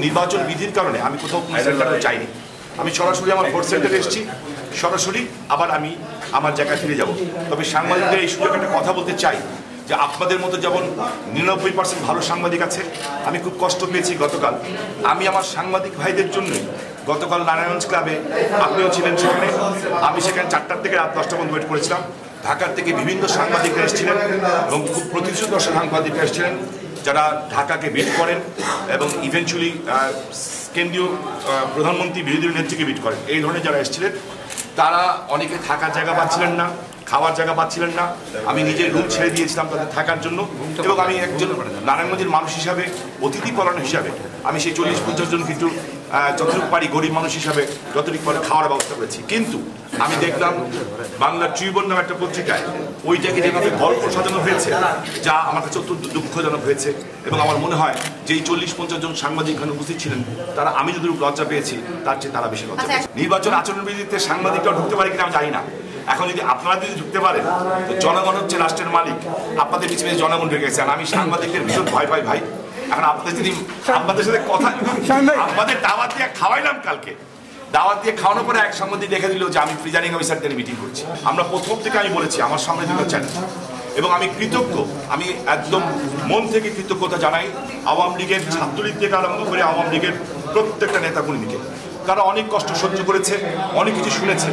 নির্বাচন বিধির কারণে আমি কোথাও কোনো সেন্টারে যাইনি। আমি সরাসরি আমার ভোট সেন্টারে এসেছি, সরাসরি আবার আমি আমার জায়গায় ফিরে যাব। তবে সাংবাদিকদের এই সুযোগে একটা কথা বলতে চাই যে আপনাদের মতো যেমন 99% ভালো সাংবাদিক আছে, আমি খুব কষ্ট পেয়েছি গতকাল। আমি আমার সাংবাদিক ভাইদের জন্যই গতকাল নারায়ণগঞ্জ ক্লাবে, আপনিও ছিলেন সেখানে, আমি সেখানে 4টার থেকে রাত 10টা পর্যন্ত ওয়েট করেছিলাম। ঢাকার থেকে বিভিন্ন সাংবাদিকরা এসেছিলেন এবং খুব প্রতিশ্রুতিদর্শক সাংবাদিকরা এসেছিলেন যারা ঢাকাকে বিট করেন এবং ইভেনচুয়ালি কেন্দ্রীয় প্রধানমন্ত্রী বিরোধী নেত্রীকে বিট করেন। এই ধরনের যারা এসেছিলেন তারা অনেকে থাকার জায়গা পাচ্ছিলেন না, খাওয়ার জায়গা পাচ্ছিলেন না। আমি নিজের রুম ছেড়ে দিয়েছিলাম তাদের থাকার জন্য এবং আমি একজন নারায়ণগঞ্জের মানুষ হিসাবে, অতিথি পরায়ণ হিসাবে আমি সেই 40-50 জন কিন্তু যতটুকু পারি গরিব মানুষ হিসাবে যতটুকু পারি খাওয়ার ব্যবস্থা করেছি। কিন্তু আমি দেখলাম বাংলা ট্রিবিউন নামে একটা পত্রিকায় ওইটাকে যেভাবে গল্প সাজানো হয়েছে, যা আমার কাছে অত্যন্ত দুঃখজনক হয়েছে। এবং আমার মনে হয় যে এই 40-50 জন সাংবাদিক এখানে উপস্থিত ছিলেন তারা আমি যদি লজ্জা পেয়েছি তার চেয়ে তারা বেশি লজ্জা পেয়েছে। নির্বাচন আচরণবিধিতে সাংবাদিকরা ঢুকতে পারে কিনা আমি জানি না। এখন যদি আপনারা যদি ঢুকতে পারেন তো জনগণ হচ্ছে রাষ্ট্রের মালিক, আপনাদের পিছনে জনগণ ঢুকে গেছে। আর আমি সাংবাদিকদের ভীষণ ভয় পাই ভাই। এখন আপনাদের যদি আপনাদের সাথে কথা, আমাদের দাওয়াত দিয়ে খাওয়াইলাম কালকে, দাওয়াত দিয়ে খাওয়ানোর পরে এক সাংবাদিক দেখে দিল যে আমি প্রিজাইডিং অফিসারদের মিটিং করছি। আমরা প্রথম থেকে আমি বলেছি আমার সামনে দুটো চ্যালেঞ্জ এবং আমি কৃতজ্ঞ, আমি একদম মন থেকে কৃতজ্ঞতা জানাই আওয়ামী লীগের, ছাত্রলীগ থেকে আরম্ভ করে আওয়ামী লীগের প্রত্যেকটা নেতাকর্মীকে। তারা অনেক কষ্ট সহ্য করেছে, অনেক কিছু শুনেছে,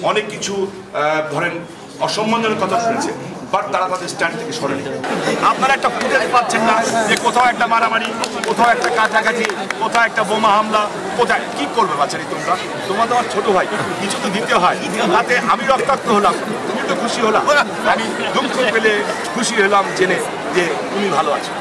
অনেক কিছু ধরেন অসম্মানজনক কথা শুনেছে, বাট তারা তাদের স্ট্যান্ড থেকে সরেনি। আপনারা একটা ফুটেজ পাচ্ছেন না যে কোথাও একটা মারামারি, কোথাও একটা কাছাকাছি, কোথাও একটা বোমা হামলা, কোথায় কি করবে বাচ্চারি তোমরা? তোমার তো আমার ছোট ভাই, কিছু তো দিতে হয়। তাতে আমি রক্তাক্ত হলাম, তুমি তো খুশি হলাম, আমি দুঃখ পেলে খুশি হলাম জেনে যে তুমি ভালো আছো।